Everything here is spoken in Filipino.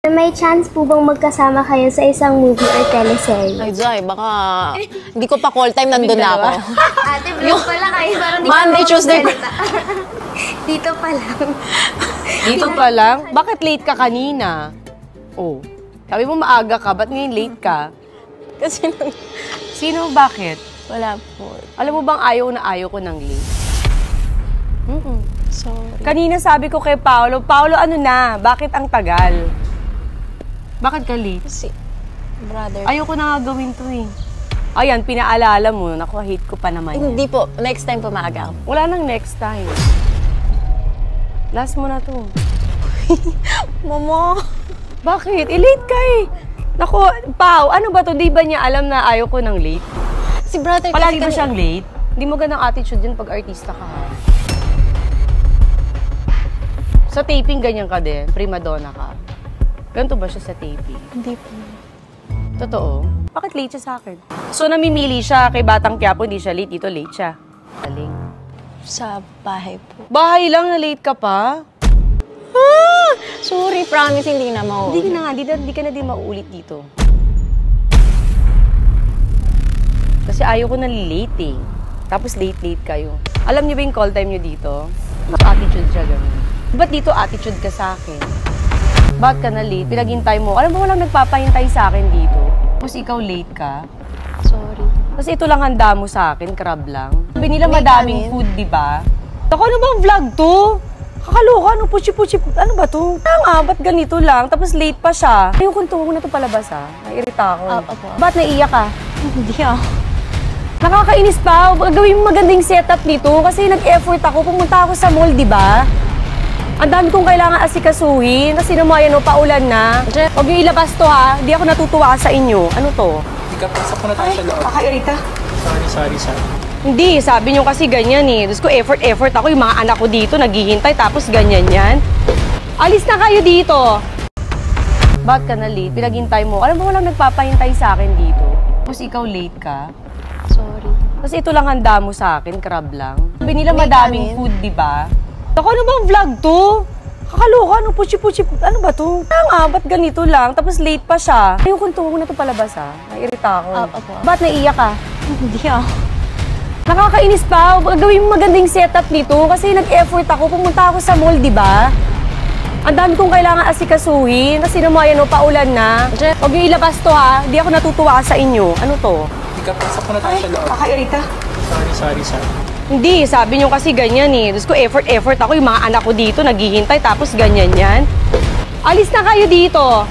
May chance po bang magkasama kayo sa isang movie or teleserye? Ay, Jai, baka hindi ko pa call time, nandun na ako. Ate, vlog pala kayo. Monday, Tuesday. Dito pa lang. Dito pa lang? Bakit late ka kanina? Oh, sabi mo maaga ka, ba't ngayon late ka? Kasi Sino, bakit? wala po. Alam mo bang ayaw ko ng late? Sorry. Kanina sabi ko kay Paolo, ano na, bakit ang tagal? Bakit ka late? Kasi, brother. Ayoko na nga gawin to eh. Ayan, pinaalala mo. Naku, hate ko pa naman yan. Hindi po. Next time po maaga ako. Wala nang next time. Last mo na to. Mama! Bakit? Late ka eh. Naku, Pao, ano ba to? Di ba niya alam na ayaw ko ng late? Si brother Palagi kasi ba siyang late? Hindi mo ganang attitude yun pag artista ka ha? Sa taping, ganyan ka din. Prima donna ka. Ganito ba siya sa taping? Hindi po. Totoo? Bakit late siya sa akin? So, namimili siya kay Batang Quiapo, hindi siya late. Dito late siya. Galing. Sa bahay po. Bahay lang na late ka pa? Ah! Sorry, promise, hindi na mauulit. Hindi ka na nga, hindi ka na din mauulit dito. Kasi ayaw ko na late eh. Tapos late kayo. Alam niyo ba yung call time niyo dito? Attitude siya gano'n. Ba't dito attitude ka sa akin? Ba't ka na late? Pinaghintay mo. Alam mo, walang nagpapahintay sa akin dito. Tapos ikaw late ka. Sorry. Kasi ito lang handa mo sa akin, crab lang. Sabi nila May madaming kanin. food, di ba? Ako, ano bang vlog to? Kakaloka, ano, puchi-puchi, ano ba to? Tanga, ba't ganito lang? Tapos late pa siya. Ayoko huwag na ito palabas, ha? Nairita ako. Opo. Ba't naiiyak ka? Hindi ako. Nakakainis pa. Gawin mo magandang setup dito kasi nag-effort ako. Pumunta ako sa mall, di ba? Ang dami kong kailangan asikasuhin. Kasi naman, yan o, paulan na. Huwag niyo ilabas to, ha? Di ako natutuwa sa inyo. Ano to? Hindi ka, pasok na tayo sa loob. Kakairita. Sorry. Hindi, sabi niyo kasi ganyan eh. Tapos ko effort ako. Yung mga anak ko dito, naghihintay. Tapos ganyan yan. Alis na kayo dito. Ba't ka na late? Pinaghintay mo. Alam mo, walang nagpapahintay sa akin dito. Tapos ikaw late ka. Sorry. Kasi ito lang handa mo sa akin, crab lang. Sabi nila May madaming kanin. food, di ba? Ako, ano bang vlog to? Kakaloka, ano, puchi-puchi, ano ba to? Tanga, ba't ganito lang? Tapos late pa siya. Ayoko huwag na ito palabas, ha? Nairita ako. Opo. Ba't naiiyak ka? Hindi ako. Nakakainis pa. Gawin mo magandang setup dito kasi nag-effort ako. Pumunta ako sa mall, di ba? Ang dami kong kailangan asikasuhin. Kasi naman, yan o, paulan na. Huwag niyo ilabas to, ha? Hindi ako natutuwa sa inyo. Ano to? Hindi ka, pasok na tayo sa loob. Kakairita. Sorry. Hindi, sabi niyo kasi ganyan eh. Tapos ko effort ako. Yung mga anak ko dito, naghihintay. Tapos ganyan yan. Alis na kayo dito.